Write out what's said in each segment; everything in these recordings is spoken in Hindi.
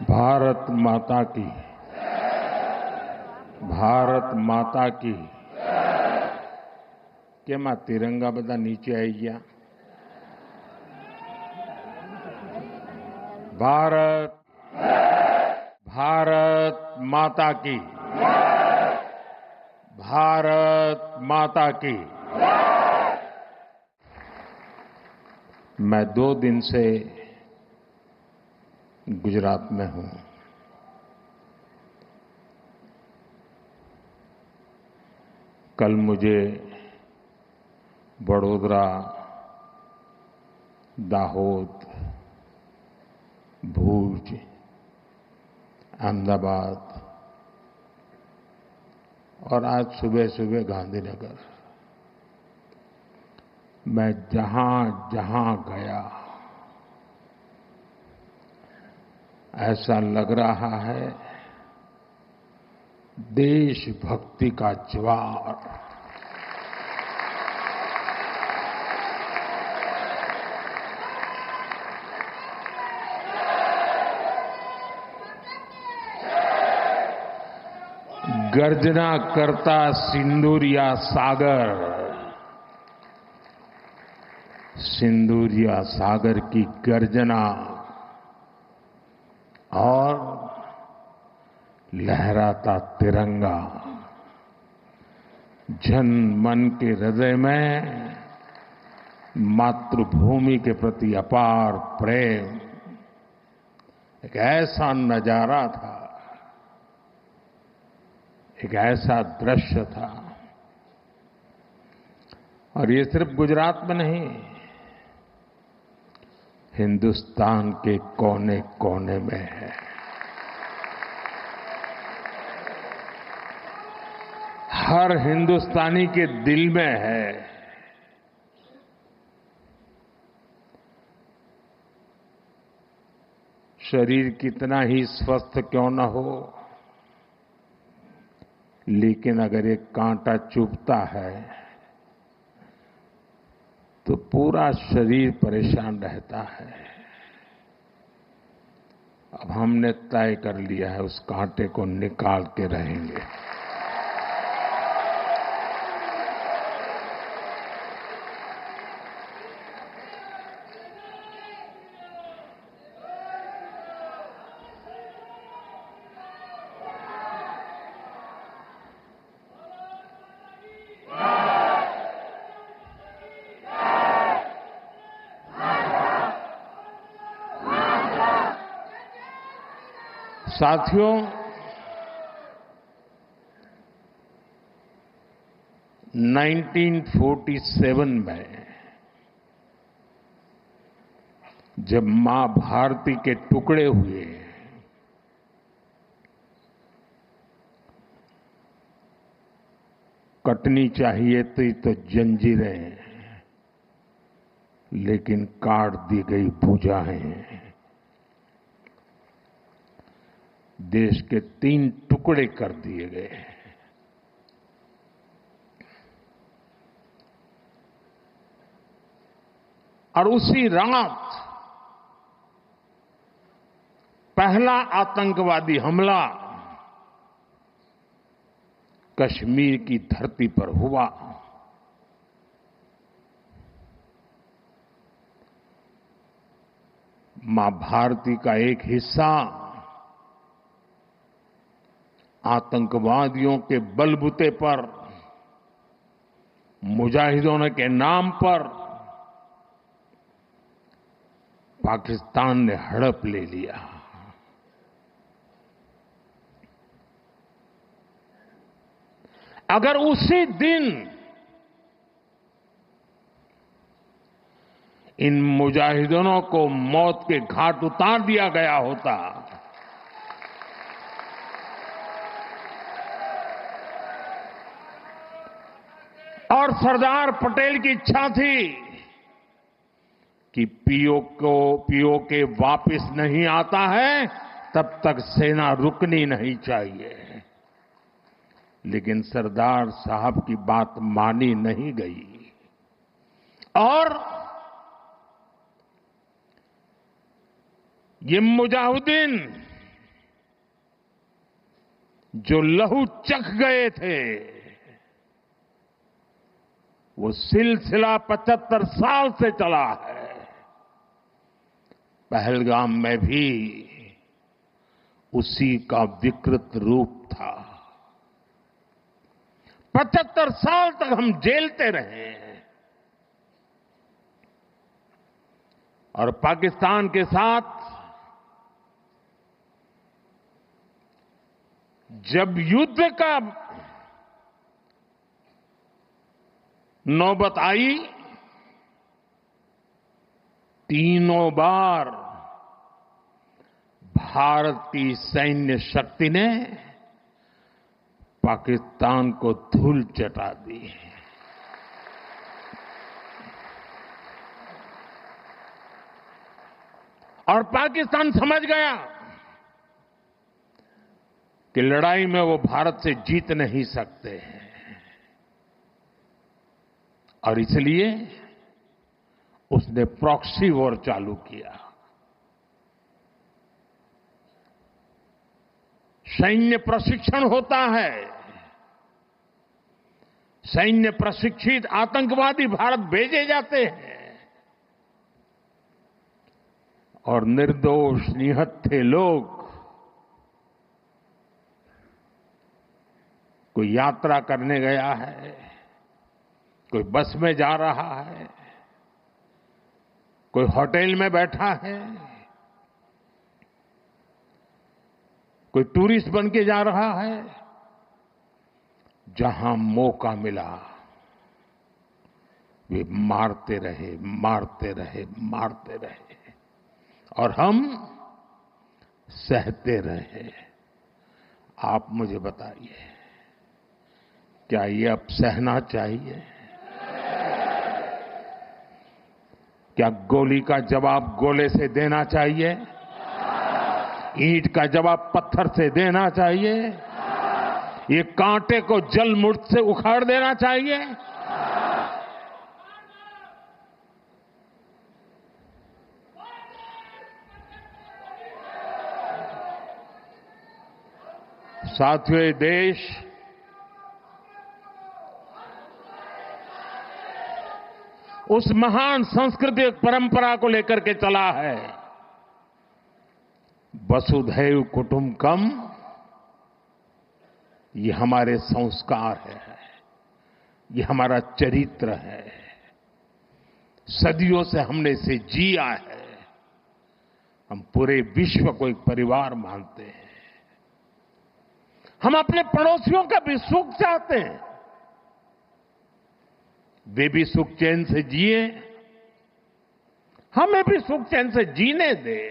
भारत माता की, भारत माता की। કેમ આ તિરંગા બધા નીચે આવી ગયા? भारत भारत माता की, भारत माता की। मैं 2 दिन से गुजरात में हूं। कल मुझे वडोदरा, दाहोद, भूज, अहमदाबाद और आज सुबह सुबह गांधीनगर, मैं जहां जहां गया ऐसा लग रहा है देशभक्ति का ज्वार। गर्जना करता सिंदूरिया सागर, सिंदूरिया सागर की गर्जना और लहराता तिरंगा जन मन के हृदय में मातृभूमि के प्रति अपार प्रेम, एक ऐसा नजारा था, एक ऐसा दृश्य था। और ये सिर्फ गुजरात में नहीं, हिंदुस्तान के कोने कोने में है। हर हिंदुस्तानी के दिल में है। शरीर कितना ही स्वस्थ क्यों न हो, लेकिन अगर एक कांटा चुभता है तो पूरा शरीर परेशान रहता है। अब हमने तय कर लिया है उस कांटे को निकाल के रहेंगे। साथियों, 1947 में जब मां भारती के टुकड़े हुए, कटनी चाहिए थी तो जंजीरें, लेकिन काट दी गई भुजाएं। देश के 3 टुकड़े कर दिए गए। और उसी रात पहला आतंकवादी हमला कश्मीर की धरती पर हुआ। मां भारती का एक हिस्सा आतंकवादियों के बलबूते पर, मुजाहिदों के नाम पर पाकिस्तान ने हड़प ले लिया। अगर उसी दिन इन मुजाहिदों को मौत के घाट उतार दिया गया होता और सरदार पटेल की इच्छा थी कि पीओके वापस नहीं आता है तब तक सेना रुकनी नहीं चाहिए, लेकिन सरदार साहब की बात मानी नहीं गई और ये मुजाहिदीन जो लहू चख गए थे, वो सिलसिला 75 साल से चला है। पहलगाम में भी उसी का विकृत रूप था। 75 साल तक हम झेलते रहे और पाकिस्तान के साथ जब युद्ध का नौबत आई, तीनों बार भारत की सैन्य शक्ति ने पाकिस्तान को धूल चटा दी। और पाकिस्तान समझ गया कि लड़ाई में वो भारत से जीत नहीं सकते हैं और इसलिए उसने प्रॉक्सी वॉर चालू किया। सैन्य प्रशिक्षण होता है, सैन्य प्रशिक्षित आतंकवादी भारत भेजे जाते हैं और निर्दोष निहत्थे लोग कोई यात्रा करने गया है, कोई बस में जा रहा है, कोई होटल में बैठा है, कोई टूरिस्ट बन के जा रहा है, जहां मौका मिला वे मारते रहे, मारते रहे, मारते रहे और हम सहते रहे। आप मुझे बताइए, क्या ये अब सहना चाहिए? क्या गोली का जवाब गोले से देना चाहिए? ईंट का जवाब पत्थर से देना चाहिए? ये कांटे को जल मुर्द से उखाड़ देना चाहिए? साथियों, ये देश उस महान सांस्कृतिक परंपरा को लेकर के चला है, वसुधैव कुटुंबकम। ये हमारे संस्कार है, ये हमारा चरित्र है, सदियों से हमने इसे जिया है। हम पूरे विश्व को एक परिवार मानते हैं। हम अपने पड़ोसियों का भी सुख चाहते हैं, वे भी सुख चैन से जिए, हमें भी सुख चैन से जीने दे।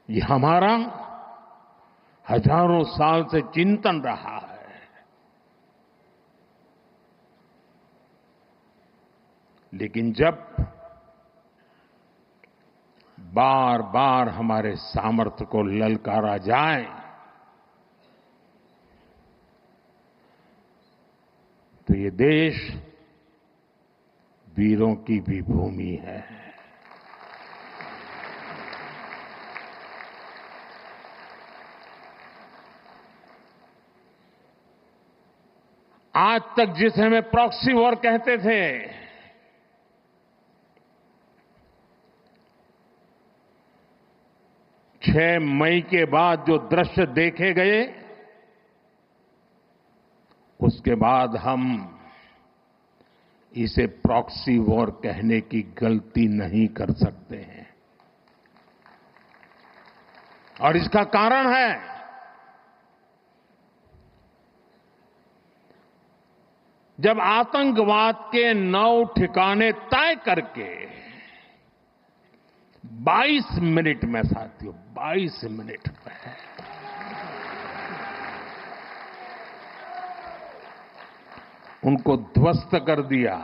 ये हमारा हजारों साल से चिंतन रहा है। लेकिन जब बार बार हमारे सामर्थ्य को ललकारा जाए तो ये देश वीरों की भी भूमि है। आज तक जिसे हमें प्रॉक्सी वॉर कहते थे, 6 मई के बाद जो दृश्य देखे गए, उसके बाद हम इसे प्रॉक्सी वॉर कहने की गलती नहीं कर सकते हैं। और इसका कारण है जब आतंकवाद के 9 ठिकाने तय करके 22 मिनट में, साथियों 22 मिनट में उनको ध्वस्त कर दिया।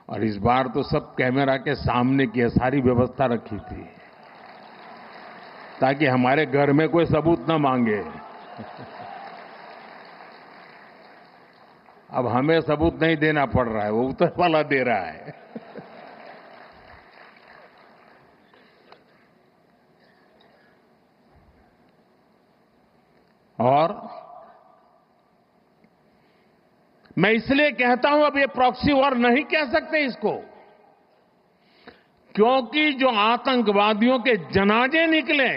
और इस बार तो सब कैमरा के सामने की सारी व्यवस्था रखी थी ताकि हमारे घर में कोई सबूत न मांगे। अब हमें सबूत नहीं देना पड़ रहा है, वो ऊपर वाला दे रहा है। और मैं इसलिए कहता हूं अब ये प्रॉक्सी वॉर नहीं कह सकते इसको, क्योंकि जो आतंकवादियों के जनाजे निकले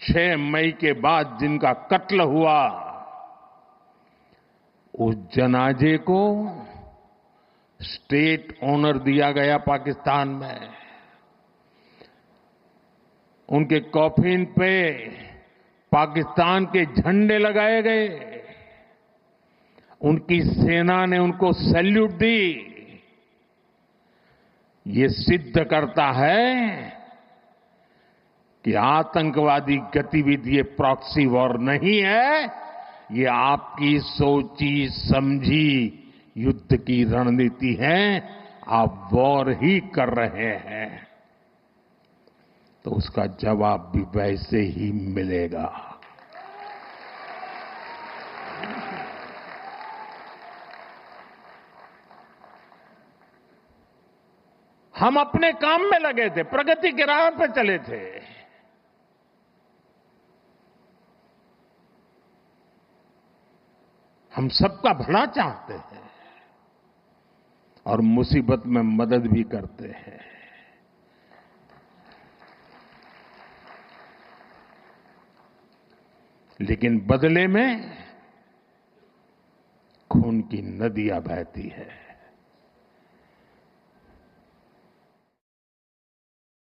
6 मई के बाद जिनका कत्ल हुआ, उस जनाजे को स्टेट ऑनर दिया गया पाकिस्तान में। उनके कॉफिन पे पाकिस्तान के झंडे लगाए गए, उनकी सेना ने उनको सैल्यूट दी। ये सिद्ध करता है कि आतंकवादी गतिविधि ये प्रॉक्सी वॉर नहीं है, ये आपकी सोची समझी युद्ध की रणनीति है। आप वॉर ही कर रहे हैं तो उसका जवाब भी वैसे ही मिलेगा। हम अपने काम में लगे थे, प्रगति के राह पर चले थे। हम सबका भला चाहते हैं और मुसीबत में मदद भी करते हैं। लेकिन बदले में खून की नदियां बहती है।